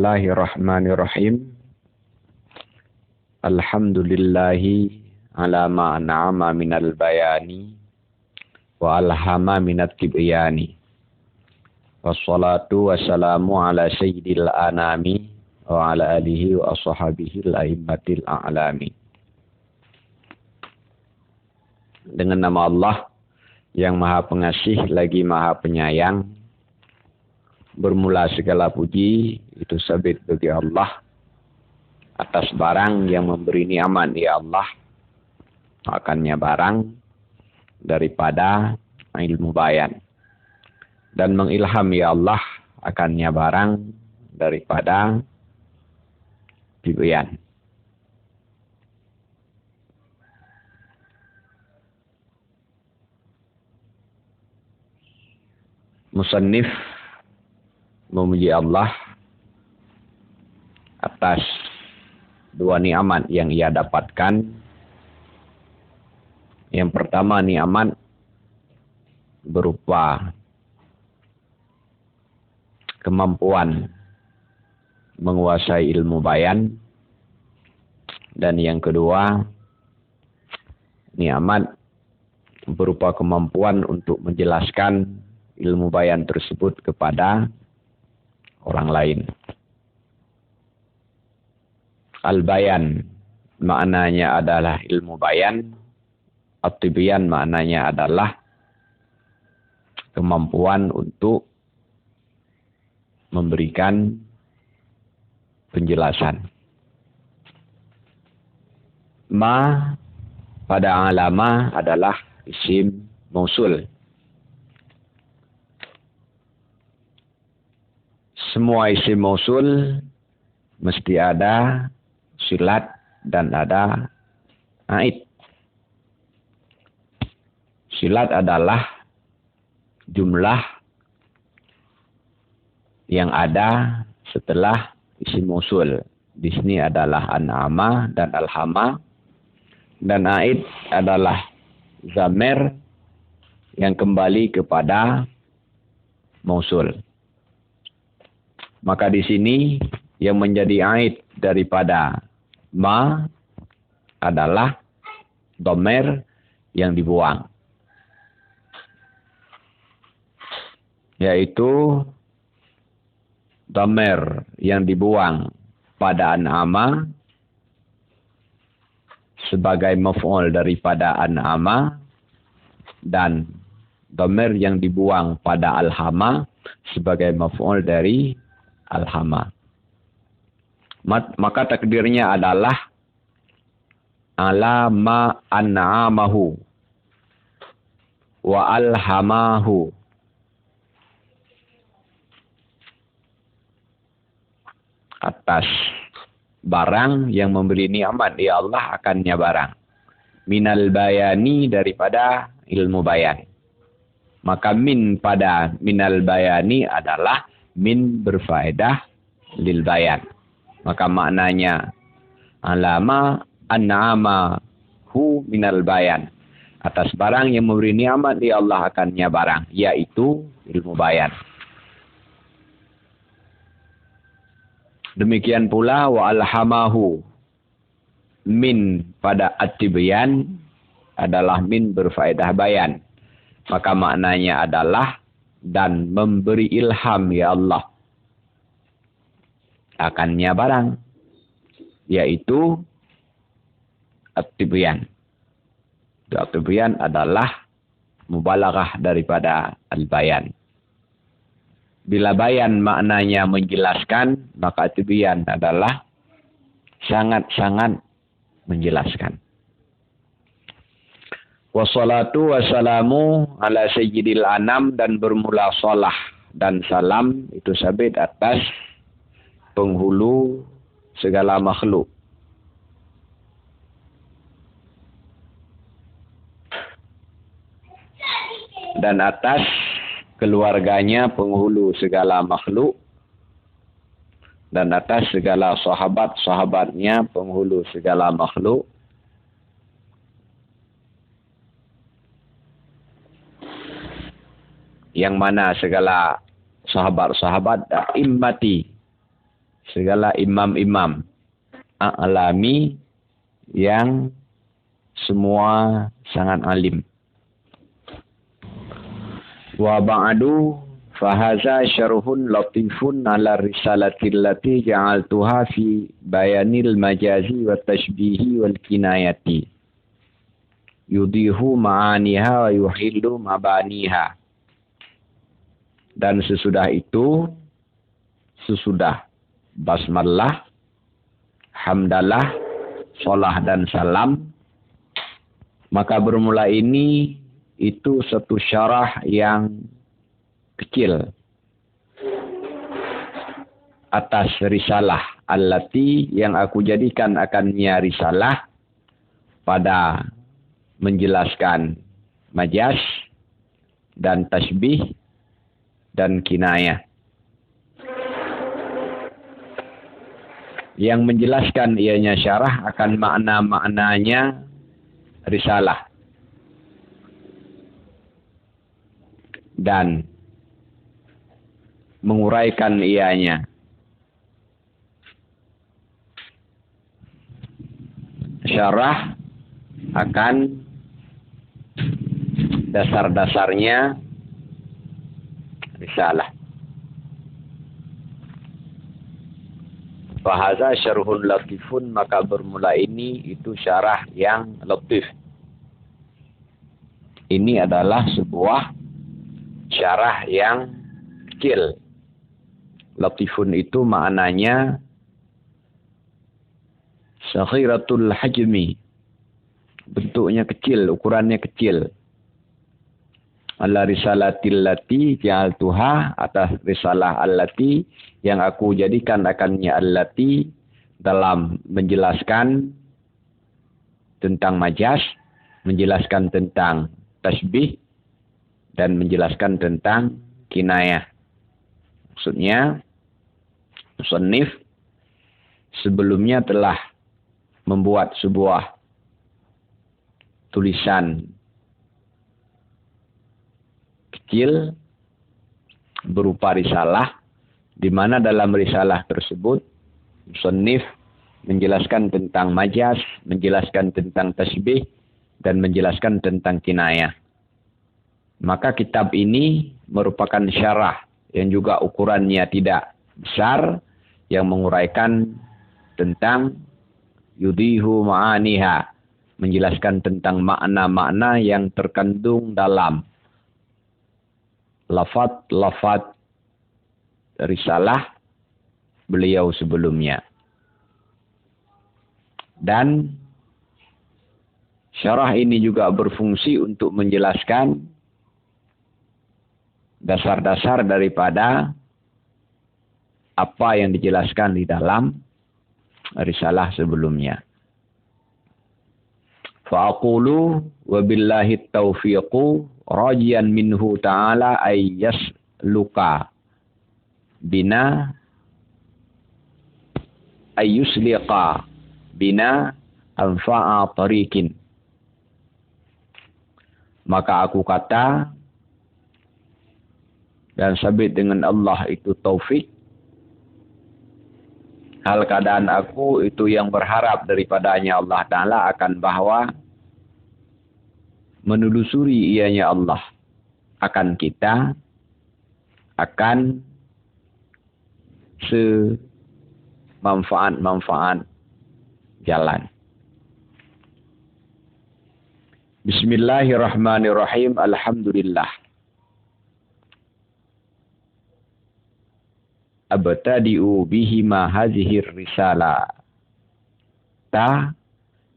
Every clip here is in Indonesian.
Bismillahirrahmanirrahim. Alhamdulillahi ala ma an'ama minal bayani wa alhama minat tibyani. Wassalatu wassalamu ala sayyidil anami wa ala alihi wa ashabihi al-a'immatil a'lami. Dengan nama Allah yang Maha Pengasih lagi Maha Penyayang, bermula segala puji itu sabit bagi Allah atas barang yang memberi nikmat ya Allah, akannya barang daripada ilmu bayan, dan mengilham ya Allah akannya barang daripada tibyan. Musannif memuji Allah atas dua nikmat yang ia dapatkan. Yang pertama nikmat berupa kemampuan menguasai ilmu bayan, dan yang kedua nikmat berupa kemampuan untuk menjelaskan ilmu bayan tersebut kepada orang lain. Al-bayan maknanya adalah ilmu bayan. At-tibyan maknanya adalah kemampuan untuk memberikan penjelasan. Ma pada alama adalah isim mausul. Semua isim mausul mesti ada silat dan ada aid. Silat adalah jumlah yang ada setelah isim mausul. Di sini adalah an'ama dan alhama, dan aid adalah zamir yang kembali kepada mausul. Maka di sini yang menjadi aid daripada ma adalah dhamir yang dibuang, yaitu dhamir yang dibuang pada an'ama sebagai maf'ul daripada an'ama, dan dhamir yang dibuang pada alhama sebagai maf'ul dari alhama. Maka takdirnya adalah ala ma an'amahu wa alhamahu. Atas barang yang memberi nikmat ya Allah akannya barang. Minal bayani daripada ilmu bayan. Maka min pada minal bayani adalah min berfaedah lil bayan. Maka maknanya alama an'ama hu minal bayan. Atas barang yang memberi nikmat ya Allah akannya barang, yaitu ilmu bayan. Demikian pula wa alhamahu, min pada at-tibyan adalah min berfaedah bayan. Maka maknanya adalah dan memberi ilham ya Allah akannya barang, yaitu at-tibyan. At-tibyan adalah mubalaghah daripada al-bayan. Bila bayan maknanya menjelaskan, maka at-tibyan adalah sangat-sangat menjelaskan. Wassalatu wassalamu ala sayyidil anam, dan bermula salah dan salam itu sabit atas penghulu segala makhluk. Dan atas keluarganya penghulu segala makhluk, dan atas segala sahabat-sahabatnya penghulu segala makhluk, yang mana segala sahabat-sahabat immati segala imam-imam a'lami yang semua sangat alim. Wa ba'du fahaza syarhun latifun ala risalatil lati ja'altuha fi bayanil majazi wa tashbihi wal kinayati yudihu ma'aniha wa yuhillu mabaniha. Dan sesudah itu, sesudah basmalah, hamdalah, sholah dan salam, maka bermula ini itu satu syarah yang kecil atas risalah allati yang aku jadikan akannya risalah pada menjelaskan majaz dan tasbih dan kinayah. Yang menjelaskan ianya syarah akan makna-maknanya risalah. Dan menguraikan ianya. Syarah akan dasar-dasarnya risalah. Fahaza syarhun latifun, maka bermula ini itu syarah yang latif. Ini adalah sebuah syarah yang kecil. Latifun itu maknanya saghiratul hajmi. Bentuknya kecil, ukurannya kecil. Ala risalatil lati ja'altuha, atas risalah allati yang aku jadikan akannya allati dalam menjelaskan tentang majaz, menjelaskan tentang tasbih dan menjelaskan tentang kinayah. Maksudnya musannif sebelumnya telah membuat sebuah tulisan kecil berupa risalah, di mana dalam risalah tersebut musannif menjelaskan tentang majaz, menjelaskan tentang tasbih dan menjelaskan tentang kinayah. Maka kitab ini merupakan syarah yang juga ukurannya tidak besar, yang menguraikan tentang yudihu ma'aniha, menjelaskan tentang makna-makna yang terkandung dalam lafaz-lafaz risalah beliau sebelumnya. Dan syarah ini juga berfungsi untuk menjelaskan dasar-dasar daripada apa yang dijelaskan di dalam risalah sebelumnya. Fa'aqulu wa billahi taufiqu rajian minhu ta'ala ay yasluka bina ay yusliqa bina anfa'a tariqin. Maka aku kata, dan sabit dengan Allah itu taufik. Hal keadaan aku itu yang berharap daripadanya Allah Ta'ala akan bahwa menelusuri ianya Allah akan kita akan semanfaat-manfaat jalan. Bismillahirrahmanirrahim. Alhamdulillah. Abtadi'u bihima hazihir risala ta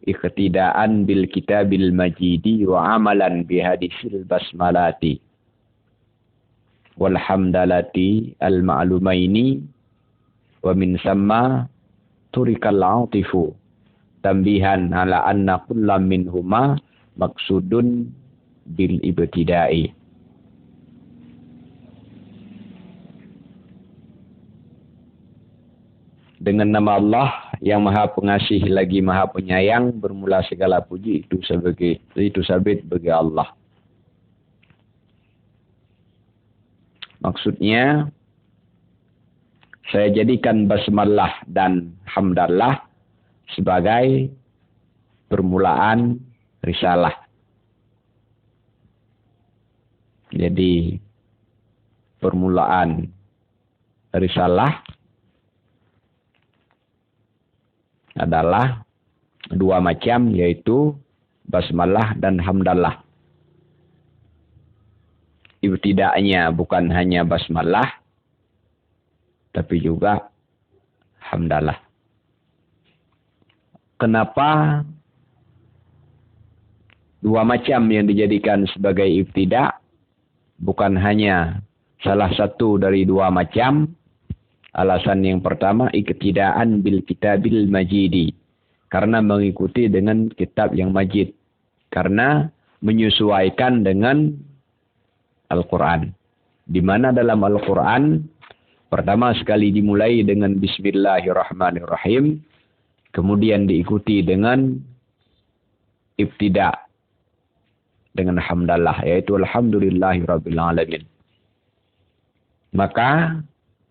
iqtidaan bil kitabil majidi wa amalan bihadisil basmalati walhamdalati al ma'lumaini wa min samma turikal atifu tambihan ala anna kullam minhuma maksudun bil ibtidai. Dengan nama Allah yang Maha Pengasih lagi Maha Penyayang, bermula segala puji itu sabit bagi Allah. Maksudnya saya jadikan basmalah dan hamdalah sebagai permulaan risalah. Jadi permulaan risalah adalah dua macam, yaitu basmalah dan hamdalah. Ibtida'nya bukan hanya basmalah, tapi juga hamdalah. Kenapa dua macam yang dijadikan sebagai ibtida'? Bukan hanya salah satu dari dua macam. Alasan yang pertama, iktidaan bil kitabil majidi. Karena mengikuti dengan kitab yang majid. Karena menyesuaikan dengan Al-Quran. Di mana dalam Al-Quran, pertama sekali dimulai dengan Bismillahirrahmanirrahim. Kemudian diikuti dengan ibtida' dengan hamdalah, yaitu alhamdulillahirrabbilalamin. Maka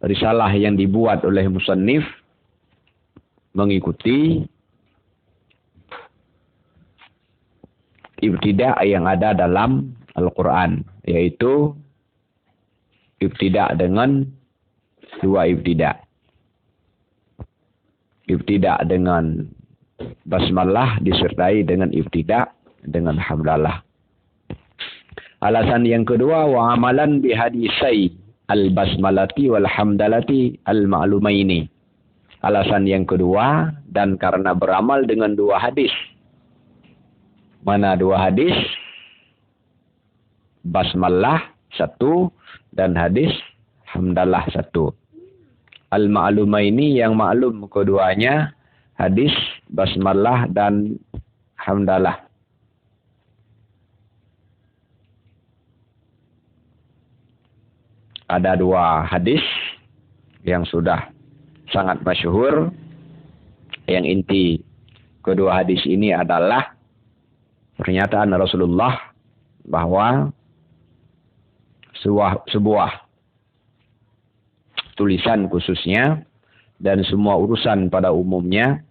risalah yang dibuat oleh musannif mengikuti ibtida' yang ada dalam Al-Quran, yaitu ibtida' dengan dua ibtida'. Ibtida' dengan basmalah disertai dengan ibtida' dengan hamdalah. Alasan yang kedua, wa amalan bihadisai al-basmalati wal hamdalati al-ma'lumaini. Alasan yang kedua, dan karena beramal dengan dua hadis. Mana dua hadis? Basmalah satu dan hadis hamdalah satu. Al-ma'lumaini yang maklum keduanya, hadis basmalah dan hamdalah. Ada dua hadis yang sudah sangat masyhur. Yang inti kedua hadis ini adalah pernyataan Rasulullah bahwa sebuah tulisan khususnya dan semua urusan pada umumnya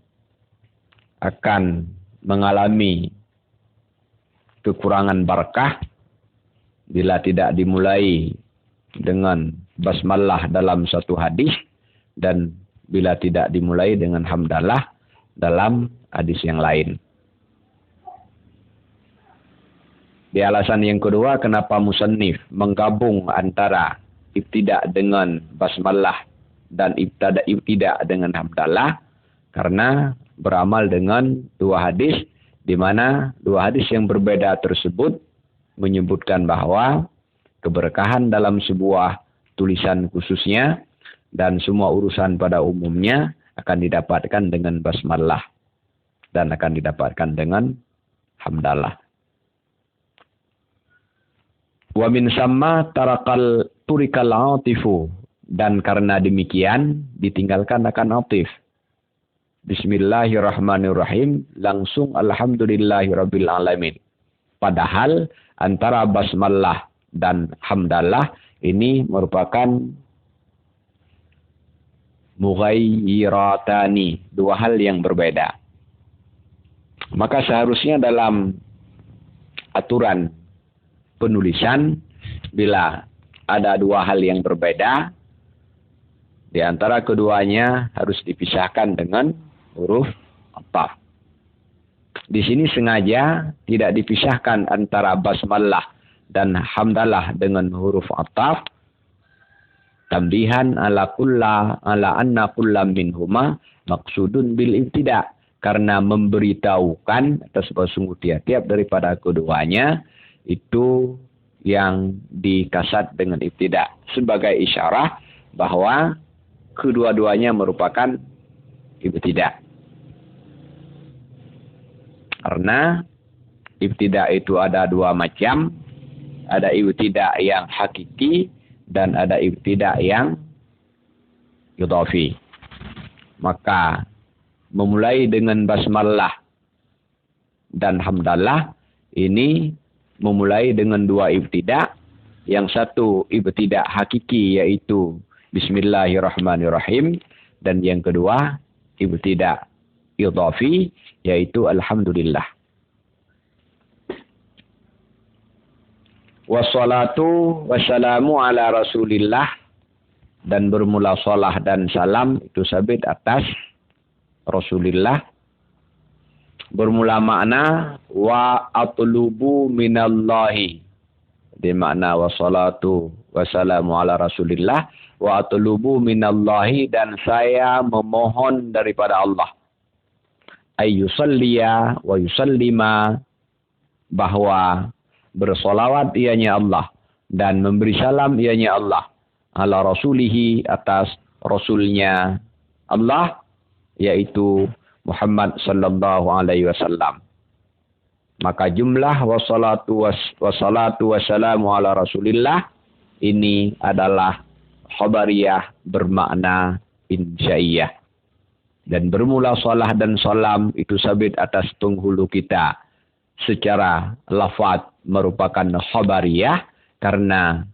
akan mengalami kekurangan barakah bila tidak dimulai dengan basmalah dalam satu hadis dan bila tidak dimulai dengan hamdalah dalam hadis yang lain. Di alasan yang kedua, kenapa musannif menggabung antara ibtida' dengan basmalah dan ibtida' dengan hamdalah? Karena beramal dengan dua hadis, di mana dua hadis yang berbeda tersebut menyebutkan bahwa keberkahan dalam sebuah tulisan khususnya dan semua urusan pada umumnya akan didapatkan dengan basmalah dan akan didapatkan dengan hamdalah. Wa min samma turikal atifu, dan karena demikian ditinggalkan akan atif. Bismillahirrahmanirrahim, langsung alhamdulillahirabbil alamin. Padahal antara basmalah dan hamdalah ini merupakan mughayyiratani, dua hal yang berbeda. Maka seharusnya dalam aturan penulisan, bila ada dua hal yang berbeda, di antara keduanya harus dipisahkan dengan huruf ataf. Di sini sengaja tidak dipisahkan antara basmalah dan hamdalah dengan huruf ataf, tambihan ala anna kullam minhuma maksudun bil ibtida', karena memberitahukan atas bahwa sungguh tiap-tiap daripada keduanya itu yang dikasat dengan ibtida' sebagai isyarah bahwa kedua-duanya merupakan ibtida'. Karena ibtida' itu ada dua macam, ada ibtida' yang hakiki dan ada ibtida' yang idhafi. Maka memulai dengan basmalah dan hamdalah ini memulai dengan dua ibtida'. Yang satu ibtida' hakiki, yaitu Bismillahirrahmanirrahim. Dan yang kedua, ibtida idhafi, yaitu alhamdulillah. Wassalatu wassalamu ala rasulillah. Dan bermula salah dan salam itu sabit atas Rasulillah. Bermula makna wa atlubu minallahi. Di makna wassalatu wassalamu ala rasulillah. Wa atlubu minallahi, dan saya memohon daripada Allah. Ayyusalliya wa yusallima, bahwa bersolawat ianya Allah dan memberi salam ianya Allah ala rasulihi, atas rasulnya Allah, yaitu Muhammad sallallahu alaihi wasallam. Maka jumlah wassalatu wassalamu ala rasulillah ini adalah khabariyah bermakna insya'iyah. Dan bermula salah dan salam itu sabit atas penghulu kita. Secara lafaz merupakan khabariyah karena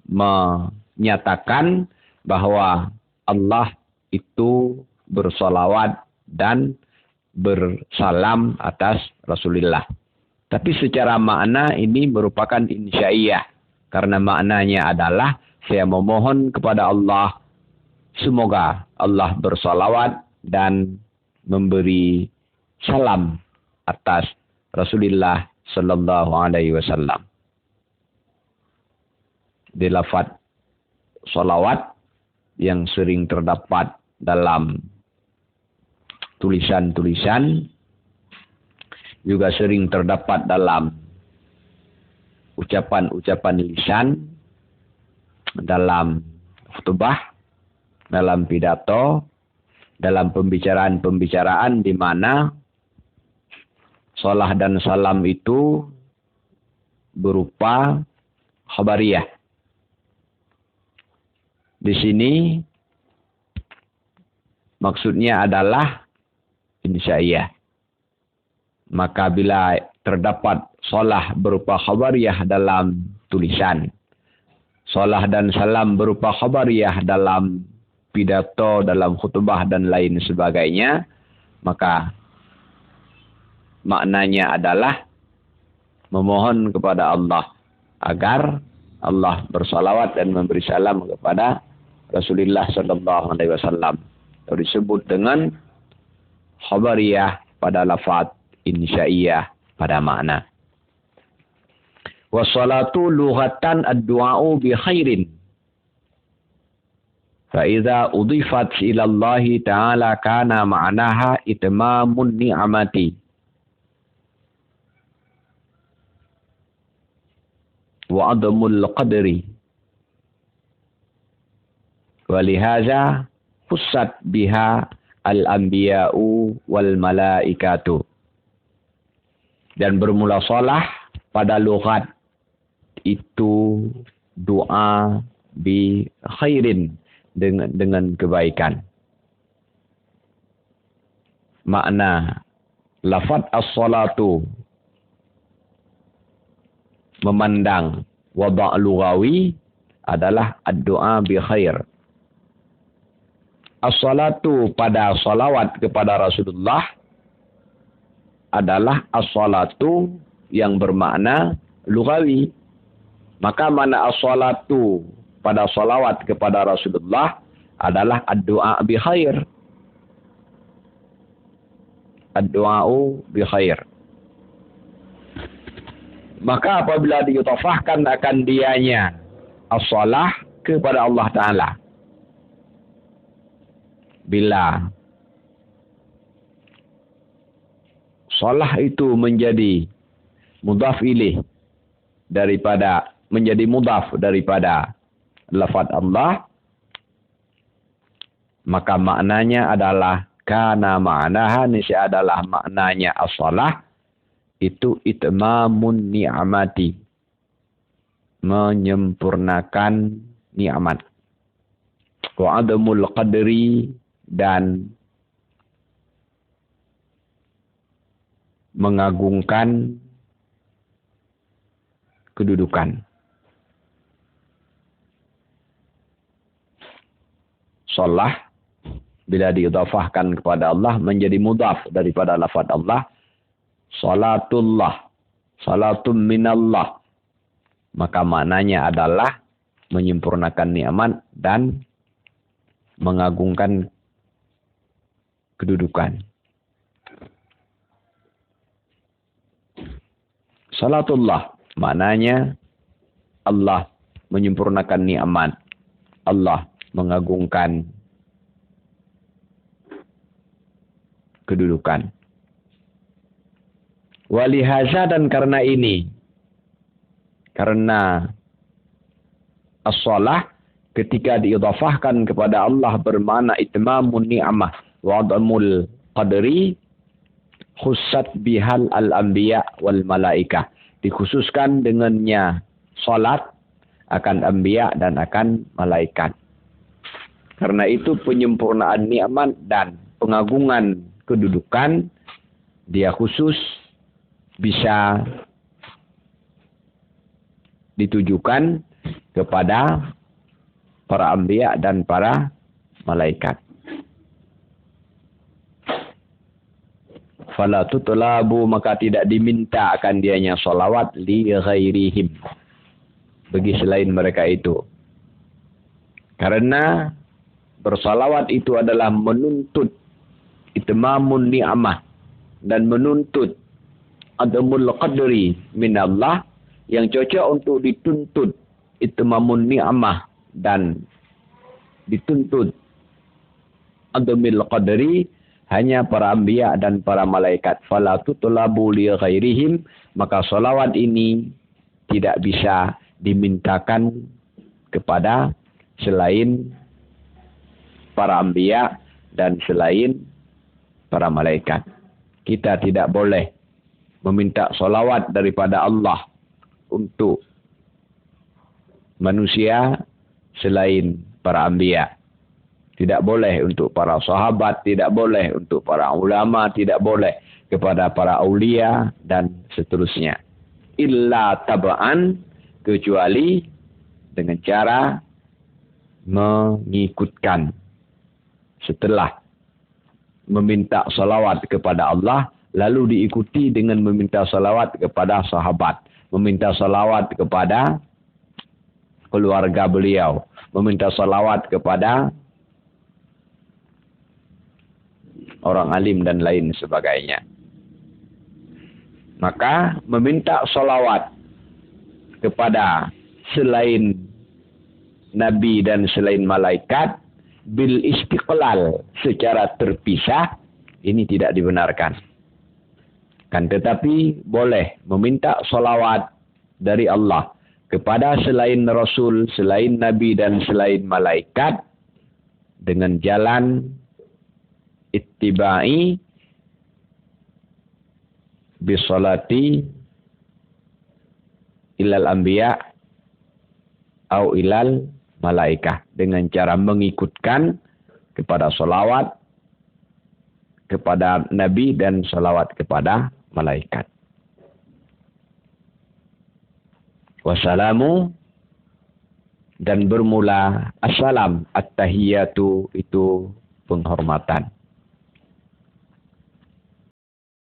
menyatakan bahwa Allah itu bersolawat dan bersalam atas Rasulullah. Tapi secara makna ini merupakan insya'iyah. Karena maknanya adalah saya memohon kepada Allah semoga Allah bersolawat dan memberi salam atas Rasulullah sallallahu alaihi wasallam. Di lafaz salawat yang sering terdapat dalam tulisan-tulisan, juga sering terdapat dalam ucapan-ucapan lisan, dalam khutbah, dalam pidato, dalam pembicaraan-pembicaraan di mana salah dan salam itu berupa khabariyah. Di sini maksudnya adalah insya'iyah. Maka bila terdapat salah berupa khabariyah dalam tulisan, salah dan salam berupa khabariyah dalam pidato, dalam khutbah dan lain sebagainya, maka maknanya adalah memohon kepada Allah agar Allah bersalawat dan memberi salam kepada Rasulullah sallallahu alaihi wasallam. Itu disebut dengan khabariyah pada lafaz, insya'iyah pada makna. Wassalatu lughatan ad-du'a'u bi khairin. Fa idza udifat ila Allah ta'ala kana ma'naha itmamun ni'amati wa adamul qadri. Walihaza khussat biha al-anbiya'u wal malaikatu. Dan bermula salah pada lughat itu doa bi khairin, dengan kebaikan. Makna lafaz as-salatu memandang wada' lughawi adalah ad-du'a bi khair. As-salatu pada salawat kepada Rasulullah adalah as-salatu yang bermakna lughawi. Maka mana as-salatu pada salawat kepada Rasulullah adalah ad-du'a bi khair. Ad-du'a'u bi khair. Maka apabila diutafahkan akan dianya as-salah kepada Allah Ta'ala, bila salah itu menjadi mudhaf ilaih daripada, menjadi mudhaf daripada lafaz Allah, maka maknanya adalah kana ma'naha, nisya adalah maknanya as-salah itu itmamun ni'amati, menyempurnakan nikmat, wa adamul qadri, dan mengagungkan kedudukan. Salah bila diidhafahkan kepada Allah menjadi mudhaf daripada lafaz Allah. Salatullah, salatum minallah. Maka maknanya adalah menyempurnakan nikmat dan mengagungkan kedudukan. Salatullah maknanya Allah menyempurnakan nikmat, Allah mengagungkan kedudukan. Walihaza, dan karena ini, karena as-salah ketika diidhafahkan kepada Allah bermakna itmamun ni'mah wa adamul qadri, khussat bihal al-anbiya wal malaikah. Dikhususkan dengannya salat akan anbiya dan akan malaikat. Karena itu penyempurnaan nikmat dan pengagungan kedudukan dia khusus bisa ditujukan kepada para anbiya dan para malaikat. Fala tutlabu, maka tidak diminta akan dianya salawat li ghairihim, bagi selain mereka itu. Karena bersalawat itu adalah menuntut itmamun ni'mah dan menuntut adamul qadri minallah, yang cocok untuk dituntut itmamun ni'mah dan dituntut adamul qadri hanya para anbiya dan para malaikat. Fala tutlabu li ghairihim, maka salawat ini tidak bisa dimintakan kepada selain para anbiya dan selain para malaikat. Kita tidak boleh meminta salawat daripada Allah untuk manusia selain para anbiya. Tidak boleh untuk para sahabat, tidak boleh untuk para ulama, tidak boleh kepada para aulia dan seterusnya. Illa taba'an, kecuali dengan cara mengikutkan. Setelah meminta salawat kepada Allah, lalu diikuti dengan meminta salawat kepada sahabat, meminta salawat kepada keluarga beliau, meminta salawat kepada orang alim dan lain sebagainya. Maka meminta salawat kepada selain nabi dan selain malaikat bil istiqlal, secara terpisah, ini tidak dibenarkan. Kan tetapi boleh meminta salawat dari Allah kepada selain Rasul, selain Nabi dan selain malaikat dengan jalan ittiba'i bisolati ilal anbiya au ilal malaikah, dengan cara mengikutkan kepada salawat kepada Nabi dan salawat kepada malaikat. Wassalamu, dan bermula assalam, at-tahiyatu itu penghormatan.